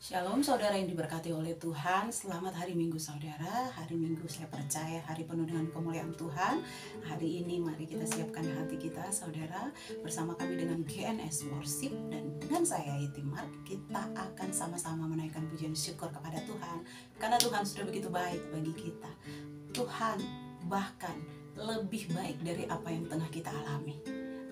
Shalom saudara yang diberkati oleh Tuhan. Selamat hari Minggu saudara. Hari Minggu saya percaya hari penuh dengan kemuliaan Tuhan. Hari ini mari kita siapkan hati kita saudara. Bersama kami dengan GNS Worship dan dengan saya Yeti Mark, kita akan sama-sama menaikkan pujian syukur kepada Tuhan. Karena Tuhan sudah begitu baik bagi kita. Tuhan bahkan lebih baik dari apa yang tengah kita alami.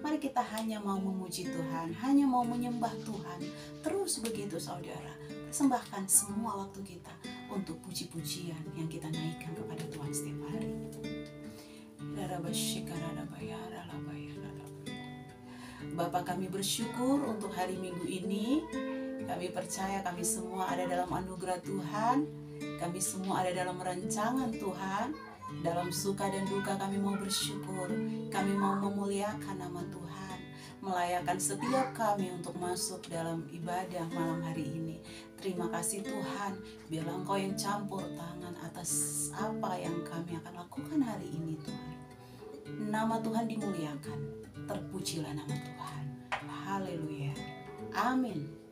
Mari kita hanya mau memuji Tuhan, hanya mau menyembah Tuhan. Terus begitu saudara, persembahkan semua waktu kita untuk puji-pujian yang kita naikkan kepada Tuhan setiap hari. Bapa, kami bersyukur untuk hari Minggu ini. Kami percaya kami semua ada dalam anugerah Tuhan. Kami semua ada dalam rancangan Tuhan. Dalam suka dan duka kami mau bersyukur. Kami mau memuliakan nama Tuhan, melayakkan setiap kami untuk masuk dalam ibadah malam hari ini. Terima kasih Tuhan, biarlah Engkau yang campur tangan atas apa yang kami akan lakukan hari ini Tuhan. Nama Tuhan dimuliakan, terpujilah nama Tuhan. Haleluya, amin.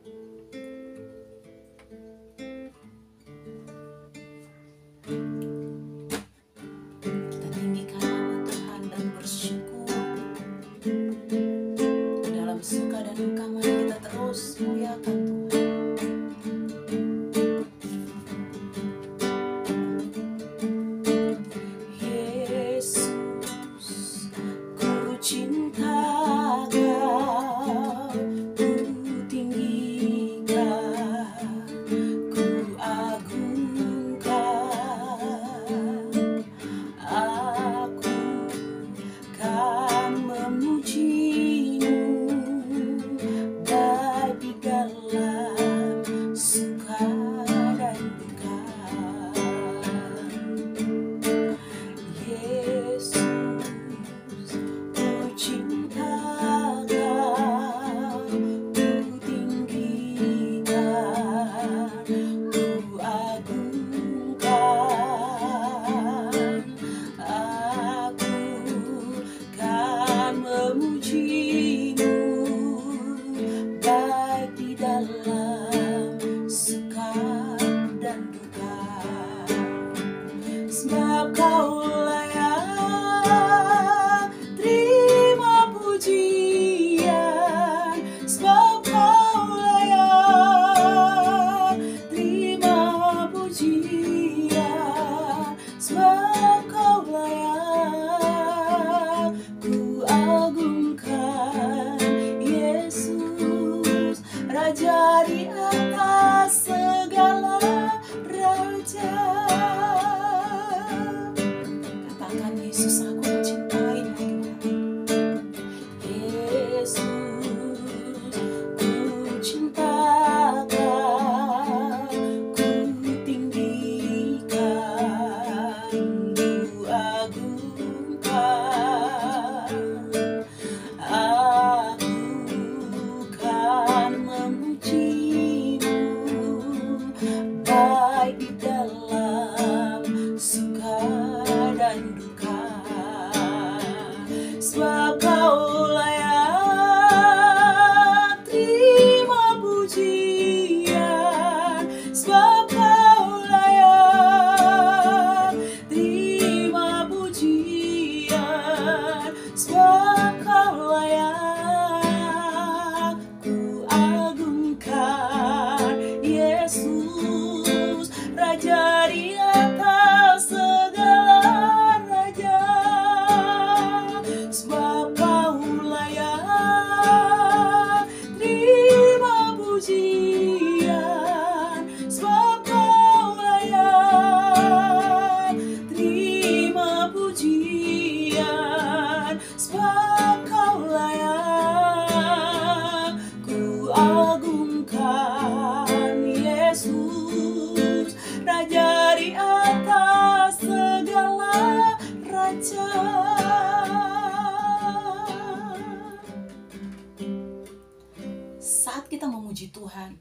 Saat kita memuji Tuhan,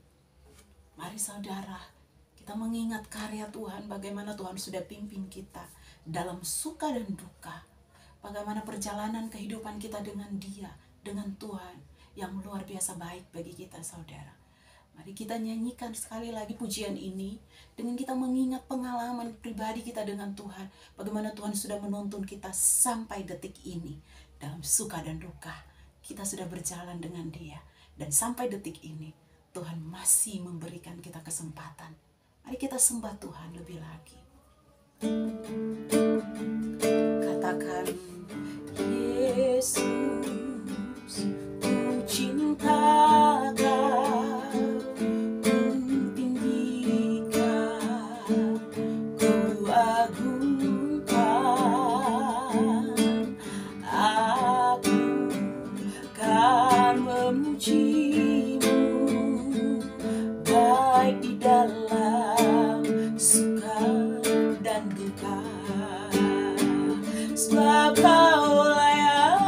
mari saudara, kita mengingat karya Tuhan, bagaimana Tuhan sudah pimpin kita dalam suka dan duka, bagaimana perjalanan kehidupan kita dengan Dia, dengan Tuhan yang luar biasa baik bagi kita, saudara. Mari kita nyanyikan sekali lagi pujian ini dengan kita mengingat pengalaman pribadi kita dengan Tuhan. Bagaimana Tuhan sudah menuntun kita sampai detik ini. Dalam suka dan duka kita sudah berjalan dengan Dia. Dan sampai detik ini Tuhan masih memberikan kita kesempatan. Mari kita sembah Tuhan lebih lagi. Katakan, Yesus, ku cinta Kau, ku tinggikan, ku agungkan. Aku kan memuji-Mu, baik di dalam suka dan duka. Sebab Kau layak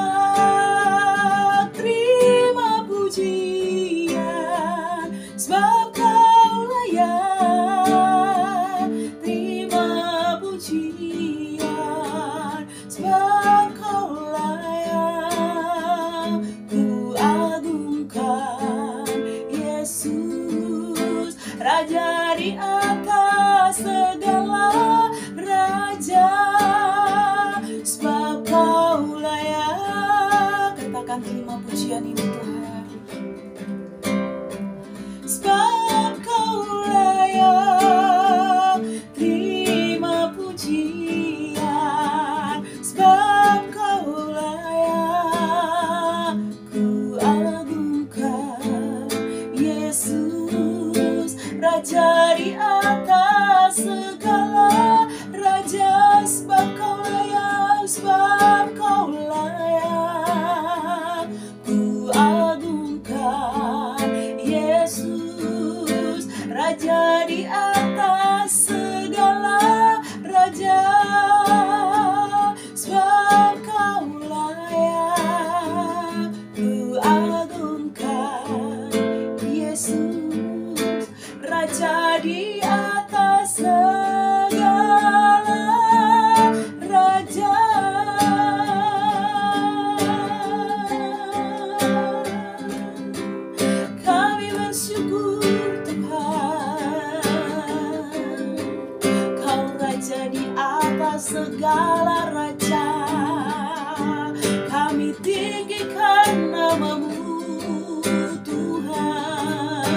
terima pujian, sebab Kau layak terima pujian, sebab Kau layak ku agungkan. Yesus, Raja di atas segala raja, sebab Kau layak. Katakan, terima pujian ini Tuhan. Sebab Kau layak terima pujian, sebab Kau layak ku agungkan. Yesus, Raja di atas segala raja, sebab Kau layak, sebab Kau layak ku agungkan. Yesus, Raja di atas segala raja, sebab Kau layak ku agungkan. Yesus, Raja di atas segala raja. Kami bersyukur Tuhan, Kau Raja di atas segala raja. Kami tinggikan nama-Mu Tuhan.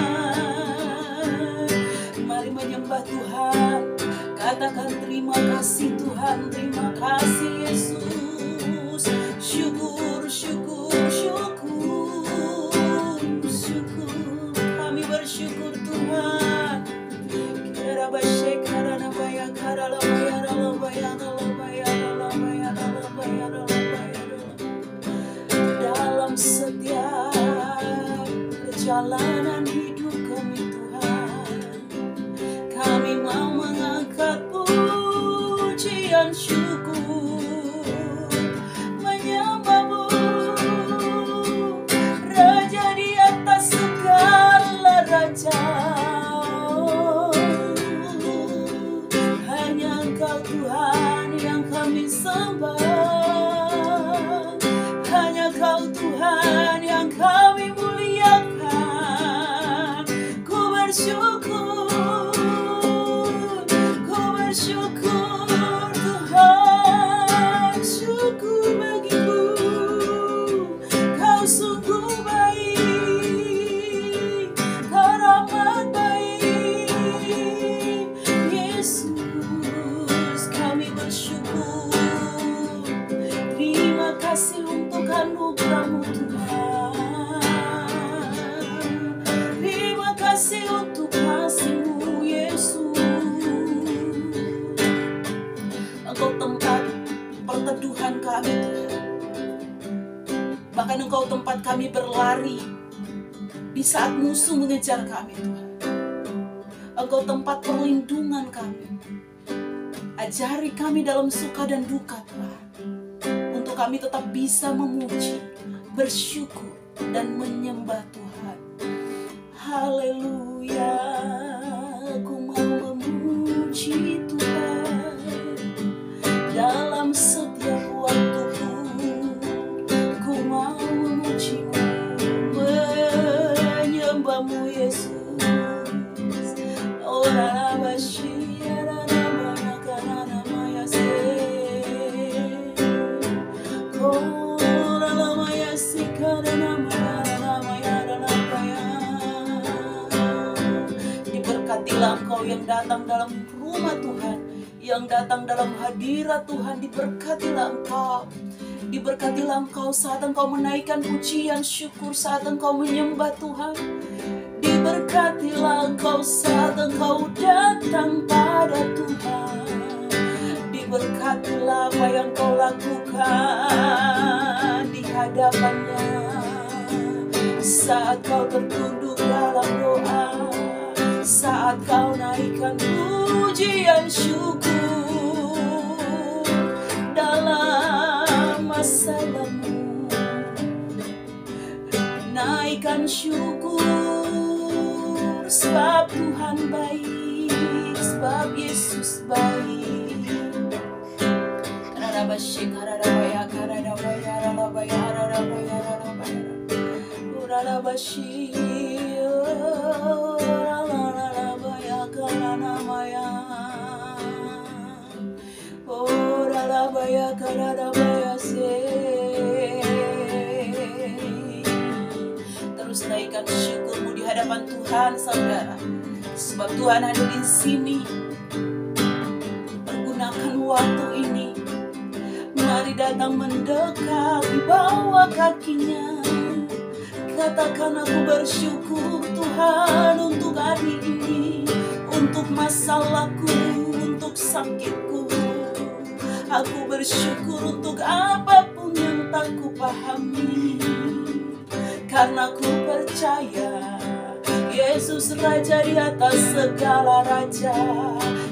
Mari menyembah Tuhan. Katakan, terima kasih Tuhan, terima kasih Yesus. Syukur, syukur, syukur, syukur. Kami bersyukur Tuhan. Kira bashe karana baya karala baya rala baya rala baya rala baya rala baya rala baya rala. Dalam setiap perjalanan hidup kami Tuhan, kami mau mengangkat pujian syukur, menyembah-Mu, Raja di atas segala raja. Hanya Engkau Tuhan yang kami sembah, hanya Kau Tuhan yang kami muliakan. Ku bersyukur, ku bersyukur Tuhan. Syukur bagi-Mu, Kau sungguh baik, Kau rahmat baik. Yesus, kami bersyukur. Terima kasih untuk anugerah-Mu Tuhan. Terima kasih untuk kasih-Mu Yesus. Engkau tempat perteduhan kami Tuhan. Bahkan Engkau tempat kami berlari di saat musuh mengejar kami Tuhan. Engkau tempat perlindungan kami. Ajari kami dalam suka dan duka Tuhan, untuk kami tetap bisa memuji, bersyukur, dan menyembah Tuhan. Haleluya, aku mau memuji Tuhan dalam setiap waktuku. Ku mau memuji Diberkatilah engkau yang datang dalam rumah Tuhan, yang datang dalam hadirat Tuhan. Diberkatilah engkau. Diberkatilah engkau saat engkau menaikkan pujian syukur, saat engkau menyembah Tuhan. Diberkatilah engkau saat engkau datang pada Tuhan. Diberkatilah apa yang kau lakukan di hadapannya, saat kau tertunduk dalam doa, saat kau naikkan pujian syukur dalam masalahmu. Naikkan syukur sebab Tuhan baik, sebab Yesus baik. Terus naikkan syukurmu di hadapan Tuhan, saudara, sebab Tuhan ada di sini. Pergunakan waktu ini, mari datang mendekat di bawah kakinya. Katakan, aku bersyukur Tuhan untuk hari ini, untuk masalahku, untuk sakitku. Aku bersyukur untuk apapun yang tak kupahami, karena ku percaya Yesus Raja di atas segala raja,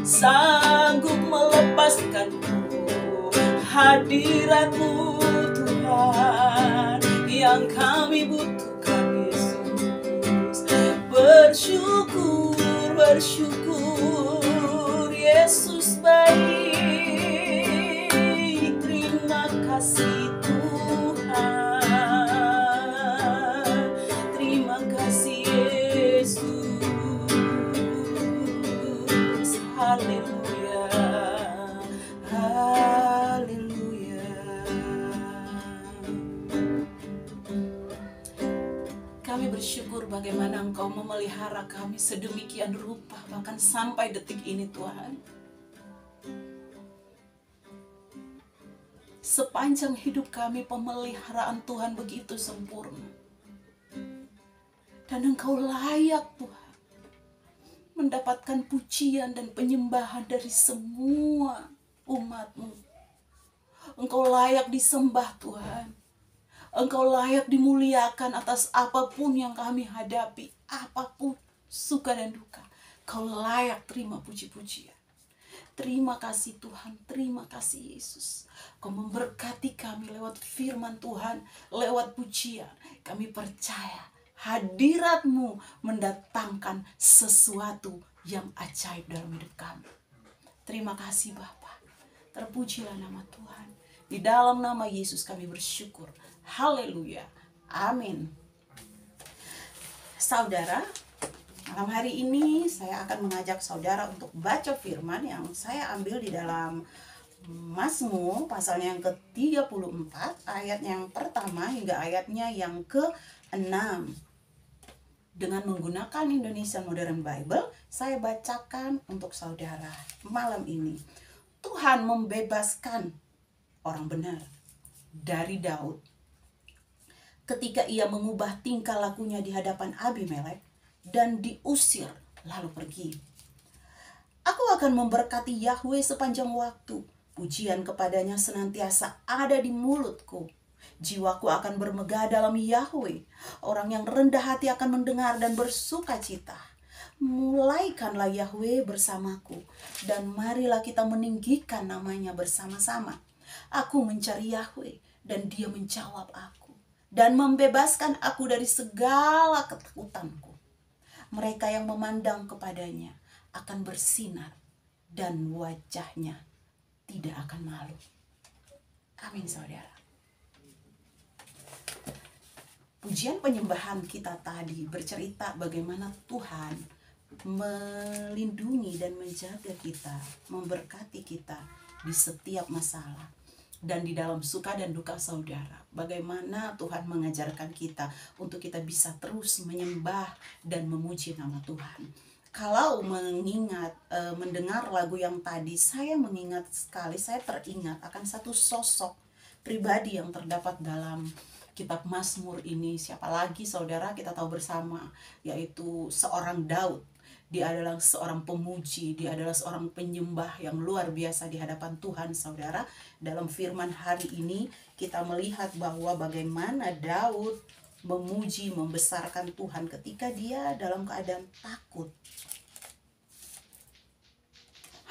sanggup melepaskanku. Hadirat-Mu Tuhan yang kami butuhkan, Yesus. Bersyukur, bersyukur, Yesus baik. Terima kasih Tuhan, terima kasih Yesus. Haleluya, haleluya. Kami bersyukur bagaimana Engkau memelihara kami sedemikian rupa, bahkan sampai detik ini Tuhan. Sepanjang hidup kami, pemeliharaan Tuhan begitu sempurna. Dan Engkau layak Tuhan mendapatkan pujian dan penyembahan dari semua umat-Mu. Engkau layak disembah Tuhan. Engkau layak dimuliakan atas apapun yang kami hadapi, apapun suka dan duka. Kau layak terima puji-pujian. Terima kasih Tuhan, terima kasih Yesus. Kau memberkati kami lewat firman Tuhan, lewat pujian. Kami percaya hadirat-Mu mendatangkan sesuatu yang ajaib dalam hidup kami. Terima kasih Bapa. Terpujilah nama Tuhan. Di dalam nama Yesus kami bersyukur. Haleluya. Amin. Saudara, malam hari ini saya akan mengajak saudara untuk baca firman yang saya ambil di dalam Mazmur pasalnya yang ke-34, ayat yang pertama hingga ayatnya yang ke-6. Dengan menggunakan Indonesian Modern Bible, saya bacakan untuk saudara malam ini. Tuhan membebaskan orang benar dari Daud ketika ia mengubah tingkah lakunya di hadapan Abimelek dan diusir lalu pergi. Aku akan memberkati Yahweh sepanjang waktu. Pujian kepadanya senantiasa ada di mulutku. Jiwaku akan bermegah dalam Yahweh. Orang yang rendah hati akan mendengar dan bersuka cita. Mulaikanlah Yahweh bersamaku, dan marilah kita meninggikan namanya bersama-sama. Aku mencari Yahweh, dan Dia menjawab aku, dan membebaskan aku dari segala ketakutanku. Mereka yang memandang kepadanya akan bersinar, dan wajahnya tidak akan malu. Amin saudara. Pujian penyembahan kita tadi bercerita bagaimana Tuhan melindungi dan menjaga kita, memberkati kita di setiap masalah. dan di dalam suka dan duka saudara. Bagaimana Tuhan mengajarkan kita untuk kita bisa terus menyembah dan memuji nama Tuhan. Kalau mendengar lagu yang tadi, saya mengingat sekali, saya teringat akan satu sosok pribadi yang terdapat dalam kitab Mazmur ini. Siapa lagi saudara, kita tahu bersama, yaitu seorang Daud. Dia adalah seorang pemuji, dia adalah seorang penyembah yang luar biasa di hadapan Tuhan, saudara. Dalam firman hari ini, kita melihat bahwa bagaimana Daud memuji, membesarkan Tuhan ketika dia dalam keadaan takut.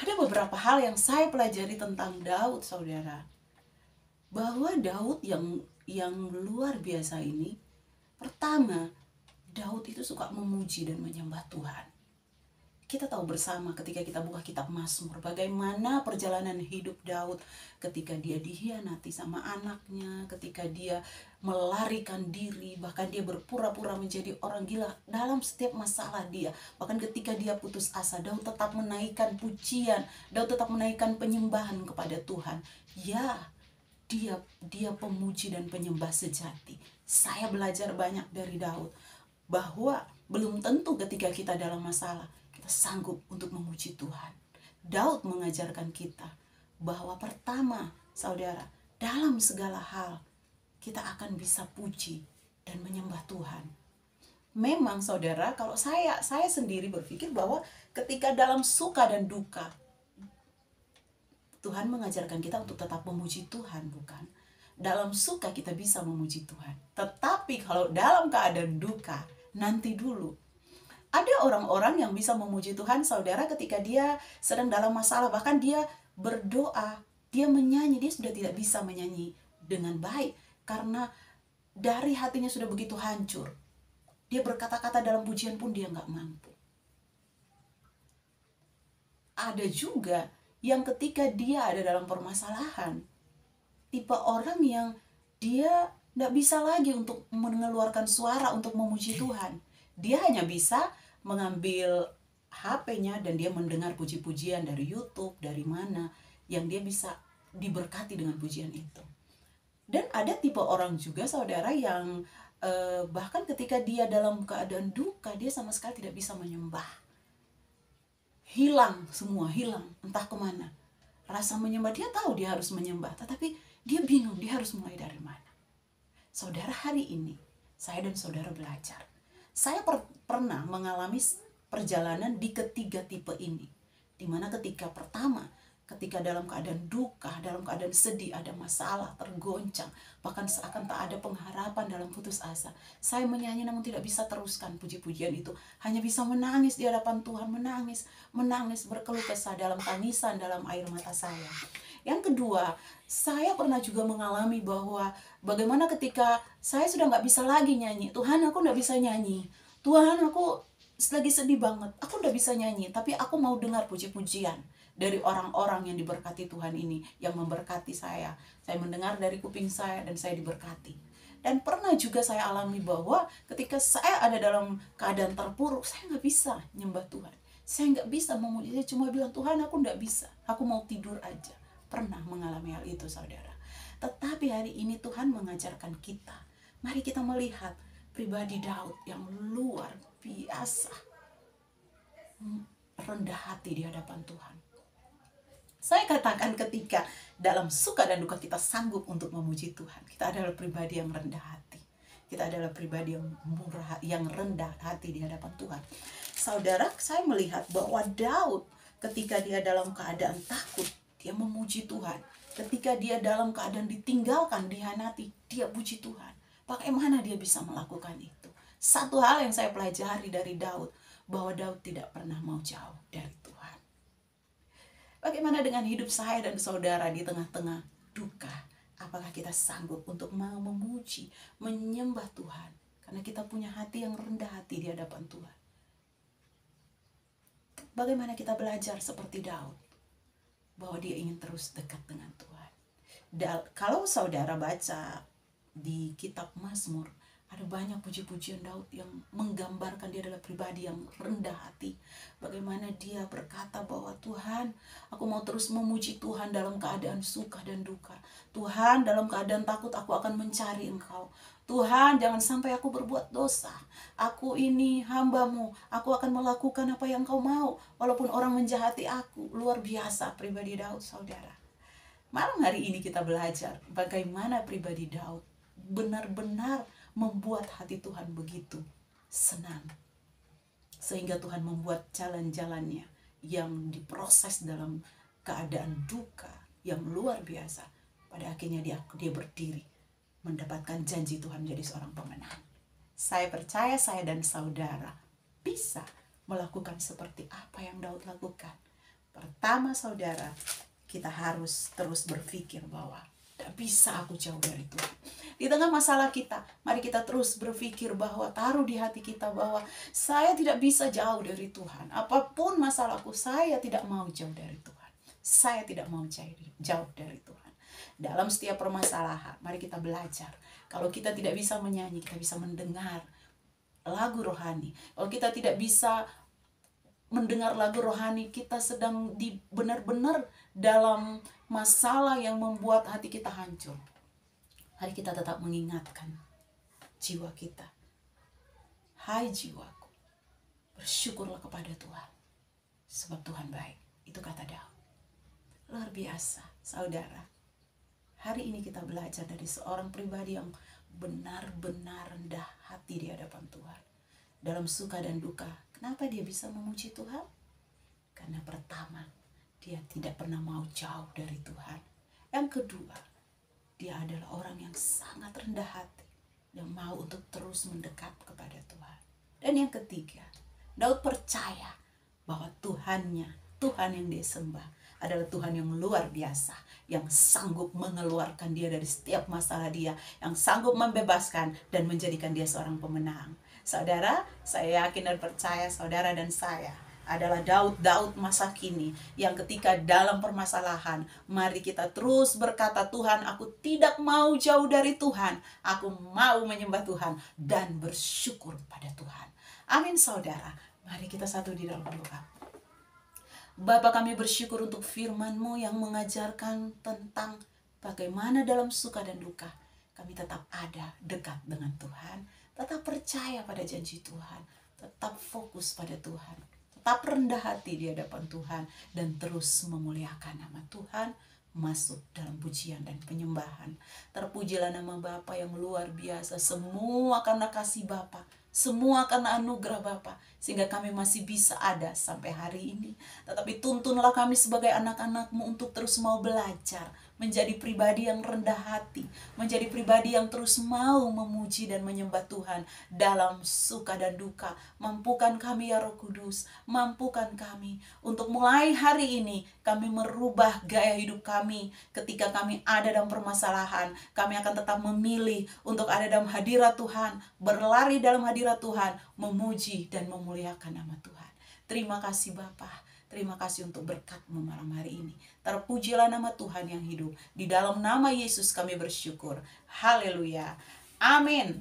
Ada beberapa hal yang saya pelajari tentang Daud, saudara. Bahwa Daud yang luar biasa ini, pertama, Daud itu suka memuji dan menyembah Tuhan. Kita tahu bersama ketika kita buka kitab Mazmur, bagaimana perjalanan hidup Daud ketika dia dihianati sama anaknya, ketika dia melarikan diri, bahkan dia berpura-pura menjadi orang gila dalam setiap masalah dia. Bahkan ketika dia putus asa, Daud tetap menaikkan pujian, Daud tetap menaikkan penyembahan kepada Tuhan. Ya, dia pemuji dan penyembah sejati. Saya belajar banyak dari Daud, bahwa belum tentu ketika kita dalam masalah kita sanggup untuk memuji Tuhan. Daud mengajarkan kita bahwa pertama, saudara, dalam segala hal kita akan bisa puji dan menyembah Tuhan. Memang saudara, kalau saya sendiri berpikir bahwa ketika dalam suka dan duka, Tuhan mengajarkan kita untuk tetap memuji Tuhan, bukan? Dalam suka kita bisa memuji Tuhan. Tetapi kalau dalam keadaan duka, nanti dulu. Ada orang-orang yang bisa memuji Tuhan, saudara, ketika dia sedang dalam masalah. Bahkan dia berdoa, dia menyanyi, dia sudah tidak bisa menyanyi dengan baik. Karena dari hatinya sudah begitu hancur. Dia berkata-kata dalam pujian pun dia nggak mampu. Ada juga yang ketika dia ada dalam permasalahan, tipe orang yang dia nggak bisa lagi untuk mengeluarkan suara untuk memuji Tuhan. Dia hanya bisa mengambil HP-nya dan dia mendengar puji-pujian dari YouTube, dari mana, yang dia bisa diberkati dengan pujian itu. Dan ada tipe orang juga, saudara, yang bahkan ketika dia dalam keadaan duka, dia sama sekali tidak bisa menyembah. Hilang semua, hilang, entah kemana. Rasa menyembah, dia tahu dia harus menyembah, tetapi dia bingung, dia harus mulai dari mana. Saudara, hari ini, saya dan saudara belajar. Saya pernah mengalami perjalanan di ketiga tipe ini. Dimana ketika pertama, ketika dalam keadaan duka, dalam keadaan sedih, ada masalah, tergoncang, bahkan seakan tak ada pengharapan dalam putus asa, saya menyanyi namun tidak bisa teruskan puji-pujian itu. Hanya bisa menangis di hadapan Tuhan, menangis, berkeluh kesah dalam tangisan, dalam air mata saya. Yang kedua, saya pernah juga mengalami bahwa bagaimana ketika saya sudah nggak bisa lagi nyanyi. Tuhan, aku nggak bisa nyanyi. Tuhan, aku lagi sedih banget. Aku nggak bisa nyanyi, tapi aku mau dengar puji-pujian dari orang-orang yang diberkati Tuhan ini, yang memberkati saya. Saya mendengar dari kuping saya dan saya diberkati. Dan pernah juga saya alami bahwa ketika saya ada dalam keadaan terpuruk, saya nggak bisa nyembah Tuhan. Saya nggak bisa memuji. Saya cuma bilang, Tuhan, aku nggak bisa. Aku mau tidur aja. Pernah mengalami hal itu, saudara. Tetapi hari ini Tuhan mengajarkan kita. Mari kita melihat pribadi Daud yang luar biasa rendah hati di hadapan Tuhan. Saya katakan ketika dalam suka dan duka kita sanggup untuk memuji Tuhan. Kita adalah pribadi yang rendah hati. Kita adalah pribadi yang murah, yang rendah hati di hadapan Tuhan. Saudara, saya melihat bahwa Daud ketika dia dalam keadaan takut, dia memuji Tuhan. Ketika dia dalam keadaan ditinggalkan, dihianati, dia puji Tuhan. Bagaimana dia bisa melakukan itu? Satu hal yang saya pelajari dari Daud, bahwa Daud tidak pernah mau jauh dari Tuhan. Bagaimana dengan hidup saya dan saudara di tengah-tengah duka? Apakah kita sanggup untuk mau memuji, menyembah Tuhan? Karena kita punya hati yang rendah hati di hadapan Tuhan. Bagaimana kita belajar seperti Daud? Bahwa dia ingin terus dekat dengan Tuhan. Dan kalau saudara baca di kitab Mazmur, ada Ada banyak puji-pujian Daud yang menggambarkan dia adalah pribadi yang rendah hati. Bagaimana dia berkata bahwa Tuhan, aku mau terus memuji Tuhan dalam keadaan suka dan duka. Tuhan, dalam keadaan takut aku akan mencari Engkau. Tuhan, jangan sampai aku berbuat dosa. Aku ini hamba-Mu. Aku akan melakukan apa yang Kau mau. Walaupun orang menjahati aku. Luar biasa pribadi Daud, saudara. Malam hari ini kita belajar bagaimana pribadi Daud benar-benar membuat hati Tuhan begitu senang. Sehingga Tuhan membuat jalan-jalannya yang diproses dalam keadaan duka yang luar biasa. Pada akhirnya dia berdiri mendapatkan janji Tuhan menjadi seorang pemenang. Saya percaya saya dan saudara bisa melakukan seperti apa yang Daud lakukan. Pertama saudara, kita harus terus berpikir bahwa tidak bisa aku jauh dari Tuhan. Di tengah masalah kita, mari kita terus berpikir bahwa taruh di hati kita bahwa saya tidak bisa jauh dari Tuhan. Apapun masalahku, saya tidak mau jauh dari Tuhan. Saya tidak mau jauh dari Tuhan. Dalam setiap permasalahan, mari kita belajar. Kalau kita tidak bisa menyanyi, kita bisa mendengar lagu rohani. Kalau kita tidak bisa mendengar lagu rohani, kita sedang benar-benar dalam masalah yang membuat hati kita hancur. Mari kita tetap mengingatkan jiwa kita. Hai jiwaku, bersyukurlah kepada Tuhan, sebab Tuhan baik. Itu kata Daud. Luar biasa, saudara. Hari ini kita belajar dari seorang pribadi yang benar-benar rendah hati di hadapan Tuhan. Dalam suka dan duka, kenapa dia bisa memuji Tuhan? Karena pertama, dia tidak pernah mau jauh dari Tuhan. Yang kedua, dia adalah orang yang sangat rendah hati, yang mau untuk terus mendekat kepada Tuhan. Dan yang ketiga, Daud percaya bahwa Tuhannya, Tuhan yang dia sembah adalah Tuhan yang luar biasa, yang sanggup mengeluarkan dia dari setiap masalah dia, yang sanggup membebaskan dan menjadikan dia seorang pemenang. Saudara, saya yakin dan percaya saudara dan saya adalah Daud masa kini yang ketika dalam permasalahan, mari kita terus berkata, Tuhan, aku tidak mau jauh dari Tuhan, aku mau menyembah Tuhan dan bersyukur pada Tuhan. Amin saudara. Mari kita satu di dalam doa. Bapa, kami bersyukur untuk firman-Mu yang mengajarkan tentang bagaimana dalam suka dan duka kami tetap ada dekat dengan Tuhan, tetap percaya pada janji Tuhan, tetap fokus pada Tuhan, tetap rendah hati di hadapan Tuhan, dan terus memuliakan nama Tuhan, masuk dalam pujian dan penyembahan. Terpujilah nama Bapa yang luar biasa, semua karena kasih Bapa, semua karena anugerah Bapa, sehingga kami masih bisa ada sampai hari ini. Tetapi tuntunlah kami sebagai anak-anak-Mu untuk terus mau belajar, menjadi pribadi yang rendah hati, menjadi pribadi yang terus mau memuji dan menyembah Tuhan dalam suka dan duka. Mampukan kami ya Roh Kudus, mampukan kami untuk mulai hari ini kami merubah gaya hidup kami. Ketika kami ada dalam permasalahan, kami akan tetap memilih untuk ada dalam hadirat Tuhan, berlari dalam hadirat Tuhan, memuji dan memuliakan nama Tuhan. Terima kasih Bapa. Terima kasih untuk berkat-Mu malam hari ini. Terpujilah nama Tuhan yang hidup. Di dalam nama Yesus kami bersyukur. Haleluya. Amin.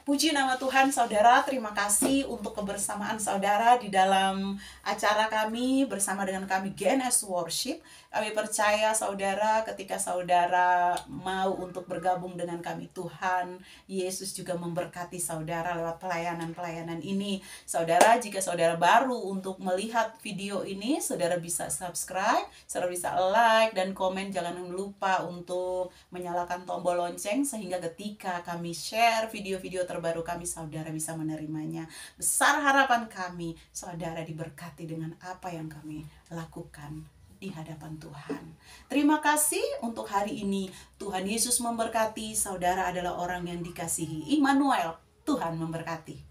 Puji nama Tuhan saudara, terima kasih untuk kebersamaan saudara di dalam acara kami bersama dengan kami GNS Worship. Kami percaya saudara ketika saudara mau untuk bergabung dengan kami, Tuhan Yesus juga memberkati saudara lewat pelayanan-pelayanan ini. Saudara, jika saudara baru untuk melihat video ini, saudara bisa subscribe, saudara bisa like dan komen. Jangan lupa untuk menyalakan tombol lonceng sehingga ketika kami share video-video terbaru kami, saudara bisa menerimanya. Besar harapan kami, saudara diberkati dengan apa yang kami lakukan di hadapan Tuhan. Terima kasih untuk hari ini. Tuhan Yesus memberkati. Saudara adalah orang yang dikasihi. Immanuel, Tuhan memberkati.